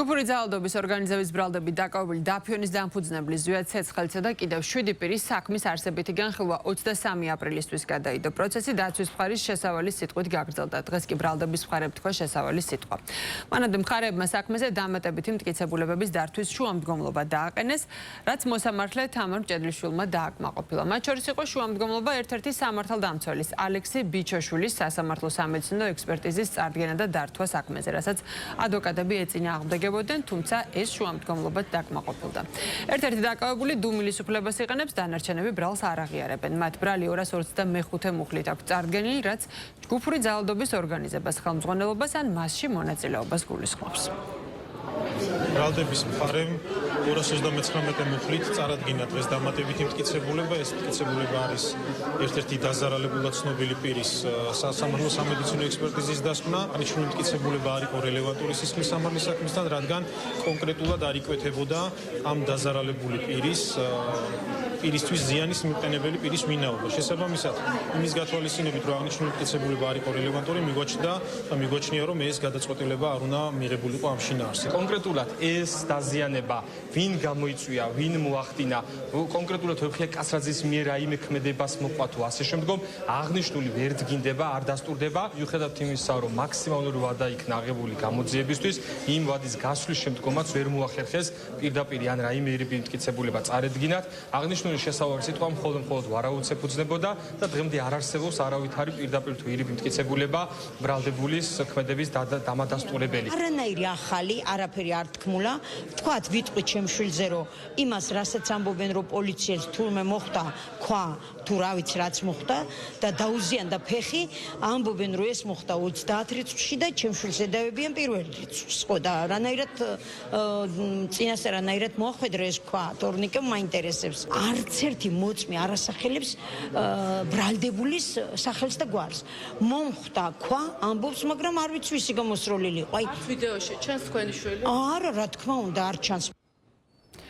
გუფური ძალადობის ორგანიზების ბრალდებით დაკავებული დაფიონის დამფუძნებლის ზვიად ცეცხლისა და კიდევ 7 პირის საქმის არსებითი განხილვა 23 აპრილისთვის გადაიდო. პროცესი დაცვის მხარის შესავალის სიტყვით გაგრძელდა. დღეს კი ბრალდების მხარემ თქვა შესავალის სიტყვა. მანამდე მხარეებმა საქმეზე დამატებითი მტკიცებულებების დართვის შუამდგომლობა დააყენეს, რაც მოსამართლე თამარ მჭედლიშვილმა დააკმაყოფილა. მათ შორის იყო შუამდგომლობა ერთ-ერთი სამართალდამცველის ალექსი ბიჩოშვილის სასამართლო სამედიცინო ექსპერტიზის წარდგენა და დართვა საქმეზე, რასაც ადვოკატები ეწინააღმდეგებდნენ, თუმცა ეს შუამდგომლობად დაკმაყოფილდა. ერთ-ერთი დაკავებული დუმილის უფლებას იყენებს, დანარჩენები ბრალს არ აღიარებენ. მათ ბრალი 225 მუხლით აქვს წარდგენილი, რაც ჯგუფური ძალადობის ორგანიზებას, ხელმძღვანელობას ან მასში მონაწილეობას გულისხმობს. ბრალდების მხარემ 239 მუხლით წარადგინა დღეს დამატებითი მტკიცებულება. ეს მტკიცებულება არის ერთ-ერთი დაზარალებულად ცნობილი პირის სასამართლო სამედიცინო ექსპერტიზის დასკვნა. აღნიშნული მტკიცებულება არ იყო რელევანტური სისხლის სამართლის საქმისთან, რადგან კონკრეტულად არ იკვეთებოდა ამ დაზარალებული პირისთვის ზიანის მიყენებელი პირის ვინაობა. შესაბამისად, იმის გათვალისწინებით, რომ აღნიშნული მტკიცებულება არ იყო რელევანტური, მიგვაჩნია, რომ ეს გადაწყვეტილება არ უნდა მიღებულიყო ამ შინაარსზე. კონკრეტულად ეს დაზიანება ვინ გამოიწვია, ვინ მოახდინა, კონკრეტულად ვერხია კასრაძის მიერ რაიმე ქმედებას მოყვა თუ ასე შემდგომ, აღნიშნული ვერ დგინდება, არ დასტურდება. მიუხედავად იმისა, რომ მაქსიმალური ვადა იქნა აღებული გამოძიებისთვის, იმ ვადის გასვლის შემდგომაც ვერ მოახერხეს პირდაპირ ან რაიმე ერები მტკიცებულება წარედგინათ. აღნიშნული შესავალი სიტყვა მხოლოდ ვარაუდს ეფუძნებოდა და დღემდე არ არსებობს არავითარი პირდაპირ თუ ირიბი მტკიცებულება ბრალდებულის ქმედების დამადასტურებელი. არანაირი ახალი არაფერი არ თქმულა. თქვათ ვიტყვით შემშვილზე, რომ იმას რასაც ამბობენ, რომ პოლიციელს თურმე მოხდა ქვა თუ რა ვიცი რაც მოხდა და დაუზიანდა ფეხი, ამბობენ, რომ ეს მოხდა 30 რიცხვში და შემშვილს ედავებიან პირველ რიცხვს. ხო და რანაირად წინასწარ რანაირად მოახვედრა ეს ქვა, თორნიკემ მაინტერესებს. არც ერთი მოწმე არ ასახელებს ბრალდებულის სახელს და გვარს. მომხვდა ქვა, ამბობს, მაგრამ არ ვიცი ვისი გამოსროლილი იყო. ვიდეოში ჩანს თქვენი შვილი? არა, რა თქმა უნდა, არ ჩანს.